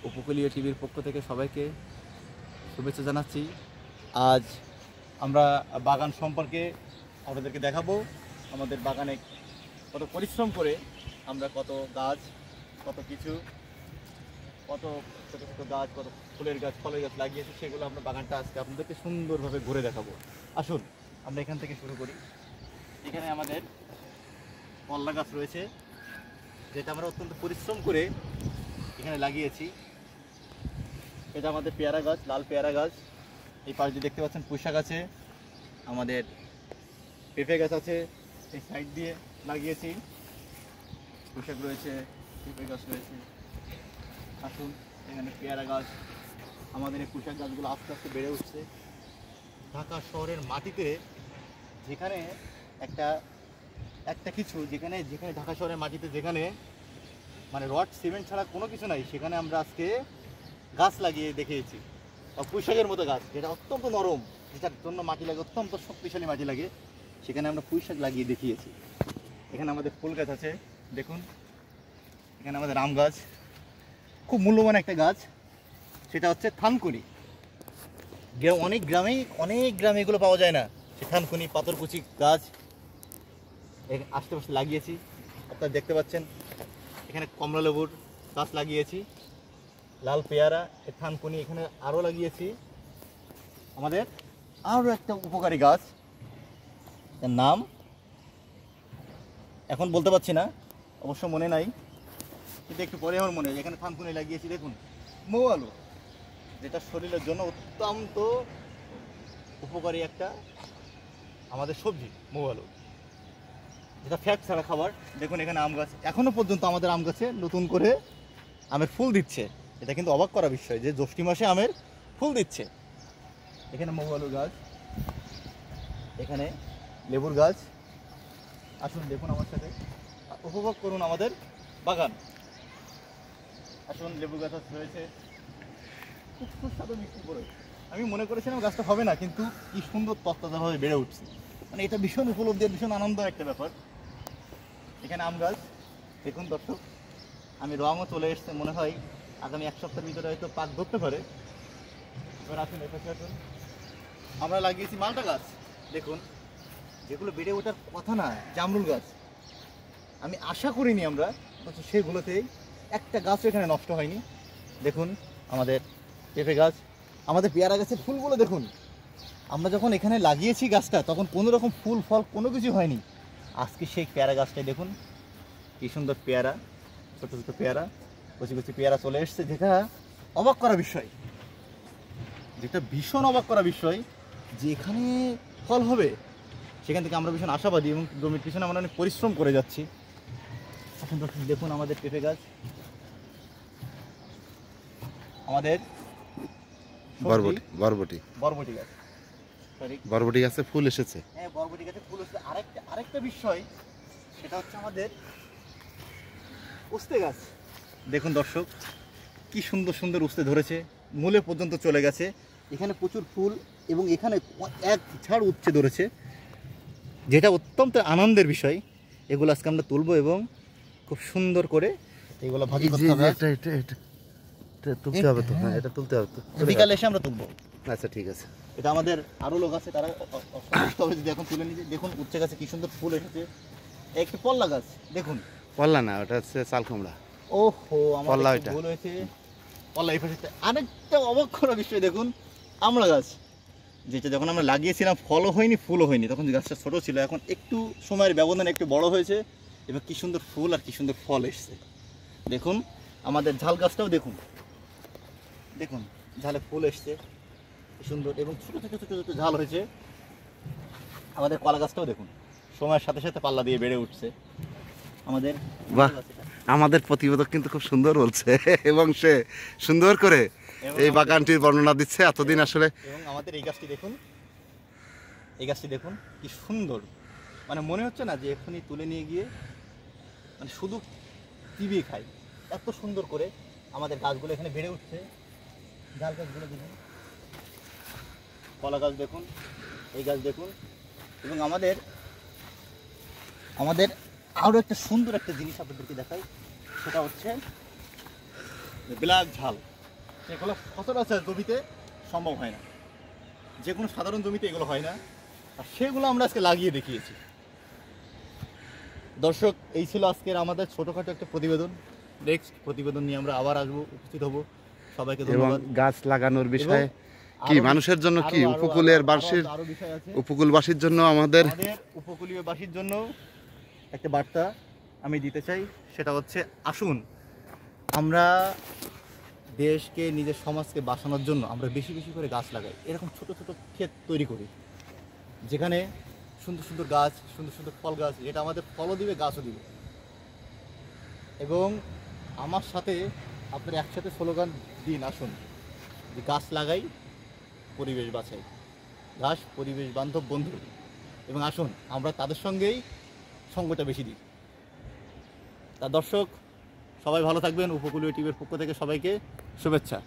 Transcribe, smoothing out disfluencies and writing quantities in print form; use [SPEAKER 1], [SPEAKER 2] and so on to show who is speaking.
[SPEAKER 1] উপকূলীয় টিভির পক্ষ থেকে সবাইকে শুভেচ্ছা জানাচ্ছি। আজ আমরা বাগান সম্পর্কে আপনাদেরকে দেখাবো। আমাদের বাগানে কত পরিশ্রম করে আমরা কত গাছ, কত কিছু, কত ছোটো ছোটো গাছ, কত ফুলের গাছ, ফলের গাছ লাগিয়েছি, সেগুলো আমরা বাগানটা আজকে আপনাদেরকে সুন্দরভাবে ঘুরে দেখাবো। আসুন আমরা এখান থেকে শুরু করি। এখানে আমাদের কল্লা গাছ রয়েছে, যেটা আমরা অত্যন্ত পরিশ্রম করে এখানে লাগিয়েছি। এটা আমাদের পেয়ারা গাছ, লাল পেয়ারা গাছ। এই পাশ দিয়ে দেখতে পাচ্ছেন পুঁইশাক আছে, আমাদের পেঁপে গাছ আছে, এই সাইড দিয়ে লাগিয়েছি, পুঁইশাক রয়েছে, পেঁপে গাছ রয়েছে। আসুন এখানে পেয়ারা গাছ, আমাদের এই পুঁইশাক গাছগুলো আস্তে আস্তে বেড়ে উঠছে। ঢাকা শহরের মাটিতে যেখানে একটা কিছু যেখানে ঢাকা শহরের মাটিতে যেখানে মানে রড সিমেন্ট ছাড়া কোনো কিছু নাই, সেখানে আমরা আজকে গাছ লাগিয়ে দেখিয়েছি। পুঁইশাকের মতো গাছ, যেটা অত্যন্ত নরম, যেটার জন্য মাটি লাগে অত্যন্ত শক্তিশালী মাটি লাগে, সেখানে আমরা পুঁইশাক লাগিয়ে দেখিয়েছি। এখানে আমাদের ফুল গাছ আছে, দেখুন। এখানে আমাদের আম গাছ, খুব মূল্যবান একটা গাছ, সেটা হচ্ছে থানকুনি। অনেক গ্রামে এগুলো পাওয়া যায় না। সে থানকুনি পাথরকুচি গাছ আশেপাশে লাগিয়েছি। আপনারা দেখতে পাচ্ছেন এখানে কমলা লেবুর গাছ লাগিয়েছি, লাল পেয়ারা, থানকুনি এখানে আরও লাগিয়েছি। আমাদের আরও একটা উপকারী গাছ, এর নাম এখন বলতে পারছি না, অবশ্য মনে নাই, কিন্তু একটু পরে আমার মনে হয়। এখানে থানকুনি লাগিয়েছি, দেখুন। মৌ আলু, যেটা শরীরের জন্য অত্যন্ত উপকারী একটা আমাদের সবজি, মৌ আলু, যেটা ফ্যাট ছাড়া খাবার। দেখুন এখানে আম গাছ, এখনও পর্যন্ত আমাদের আম গাছে নতুন করে আমের ফুল দিচ্ছে। এটা কিন্তু অবাক করা বিষয় যে জ্যৈষ্ঠ মাসে আমের ফুল দিচ্ছে। এখানে মৌ আলু গাছ, এখানে লেবুর গাছ। আসুন দেখুন আমার সাথে, উপভোগ করুন আমাদের বাগান। আসুন লেবু গাছ রয়েছে, খুব সুস্বাদু মিষ্টি করে। আমি মনে করেছিলাম গাছটা হবে না, কিন্তু কি সুন্দর তত্ত্বাভাবে বেড়ে উঠছে, মানে এটা ভীষণ উপলব্ধির, ভীষণ আনন্দ একটা ব্যাপার। এখানে আম গাছ, দেখুন দর্শক, আমি রঙও চলে এসছে, মনে হয় আগামী এক সপ্তাহের ভিতরে হয়তো পাক ধরতে পারে। এবার আসুন এপাশে আসুন, আমরা লাগিয়েছি মালটা গাছ, দেখুন, যেগুলো বেড়ে ওঠার কথা না, জামরুল গাছ। আমি আশা করিনি আমরা, অথচ সেগুলোতেই একটা গাছও এখানে নষ্ট হয়নি। দেখুন আমাদের পেঁপে গাছ, আমাদের পেয়ারা গাছের ফুলগুলো দেখুন। আমরা যখন এখানে লাগিয়েছি গাছটা, তখন কোনো রকম ফুল ফল কোনো কিছু হয়নি। আজকে সেই পেয়ারা গাছটাই দেখুন, কি সুন্দর পেয়ারা, ছোটো ছোটো পেয়ারা, কচি কচি পেয়ারা চলে এসছে, যেটা অবাক করা বিষয়, যেটা ভীষণ অবাক করা বিষয় যে এখানে ফল হবে। সেখান থেকে আমরা ভীষণ আশাবাদী এবং জমির পিছনে আমরা অনেক পরিশ্রম করে যাচ্ছি। এখন দেখুন আমাদের পেঁপে গাছ, আমাদের বরবটি গাছ,
[SPEAKER 2] বরবটি গাছে ফুল এসেছে।
[SPEAKER 1] হ্যাঁ, বরবটি গাছে ফুল এসেছে। আরেকটা বিষয়, সেটা হচ্ছে আমাদের উস্তে গাছ। দেখুন দর্শক, কি সুন্দর সুন্দর উস্তে ধরেছে, মূলে পর্যন্ত চলে গেছে। এখানে প্রচুর ফুল এবং এখানে এক ঝাড় উচ্ছে ধরেছে, যেটা অত্যন্ত আনন্দের বিষয়। এগুলো আজকে আমরা তুলবো এবং খুব সুন্দর করে এগুলো ভাজি করতে হবে।
[SPEAKER 2] এটা তুলতে হবে তো, হ্যাঁ এটা তুলতে হবে তো,
[SPEAKER 1] বিকালে এসে আমরা তুলবো।
[SPEAKER 2] আচ্ছা ঠিক আছে।
[SPEAKER 1] এটা আমাদের আরও লোক আছে, তারা হবে যদি এখন তুলে নিতে। দেখুন উচ্ছে গাছে কি সুন্দর ফুল এসেছে। একটি পল্লা গাছ, দেখুন।
[SPEAKER 2] পল্লা না, ওটা হচ্ছে চাল কুমড়া।
[SPEAKER 1] ওহো, আমার ভুল হয়েছে, পল্লা। এই পাশে আরেকটা অবাক করা বিষয়, দেখুন আমড়া গাছ, যেটা যখন আমরা লাগিয়েছিলাম ফলও হয়নি ফুলও হয়নি, তখন গাছটা ছোটো ছিল, এখন একটু সময়ের ব্যবধানে একটু বড় হয়েছে এবং কি সুন্দর ফুল আর কি সুন্দর ফল এসছে। দেখুন আমাদের ঝাল গাছটাও দেখুন, দেখুন ঝালে ফুল এসছে কি সুন্দর এবং ছোটো ছোটো ছোটো ছোটো ঝাল হয়েছে। আমাদের কলা গাছটাও দেখুন, সময়ের সাথে সাথে পাল্লা দিয়ে বেড়ে উঠছে।
[SPEAKER 2] আমাদের প্রতিবেদক কিন্তু খুব সুন্দর বলছে এবং সে সুন্দর করে এই বাগানটির বর্ণনা দিচ্ছে এতদিন আসলে।
[SPEAKER 1] এবং আমাদের এই গাছটি দেখুন, এই গাছটি দেখুন কি সুন্দর, মানে মনে হচ্ছে না যে এখনই তুলে নিয়ে গিয়ে মানে শুধু চিবিয়ে খাই, এত সুন্দর করে আমাদের গাছগুলো এখানে বেড়ে উঠছে। ঝাল গাছগুলো দেখুন, কলা গাছ দেখুন, এই গাছ দেখুন। এবং আমাদের আরও একটা সুন্দর একটা জিনিস আপনাদেরকে দেখাই, সেটা হচ্ছে ব্ল্যাক ঝাল। এগুলো সচরাচর জমিতে সম্ভব হয় না, যে কোনো সাধারণ জমিতে এগুলো হয় না, আর সেগুলো আমরা আজকে লাগিয়ে দেখিয়েছি। দর্শক, এই ছিল আজকের আমাদের ছোটোখাটো একটা প্রতিবেদন। নেক্সট প্রতিবেদন নিয়ে আমরা আবার আসবো, উপস্থিত হব। সবাইকে
[SPEAKER 2] এবং
[SPEAKER 1] ধন্যবাদ।
[SPEAKER 2] গাছ লাগানোর বিষয়ে কি
[SPEAKER 1] আরো-
[SPEAKER 2] মানুষের জন্য কি
[SPEAKER 1] আরো- আরো-
[SPEAKER 2] উপকূলের
[SPEAKER 1] আরো-
[SPEAKER 2] বাসীর
[SPEAKER 1] আরো বিষয় আছে।
[SPEAKER 2] উপকূলবাসীর জন্য আমাদের
[SPEAKER 1] উপকূলীয় বাসীর জন্য একটা বার্তা আমি দিতে চাই, সেটা হচ্ছে আসুন আমরা দেশকে, নিজের সমাজকে বাঁচানোর জন্য আমরা বেশি বেশি করে গাছ লাগাই। এরকম ছোট ছোট ক্ষেত তৈরি করি, যেখানে সুন্দর সুন্দর গাছ, সুন্দর সুন্দর ফল গাছ, যেটা আমাদের ফলও দিবে, গাছও দিবে। এবং আমার সাথে আপনারা একসাথে স্লোগান দিন, আসুন যে গাছ লাগাই, পরিবেশ বাঁচাই, গাছ পরিবেশ বান্ধব বন্ধু। এবং আসুন আমরা তাদের সঙ্গেই সঙ্গটা বেশি দিই। তা দর্শক, সবাই ভালো থাকবেন। উপকূলীয় টিভির পক্ষ থেকে সবাইকে শুভেচ্ছা।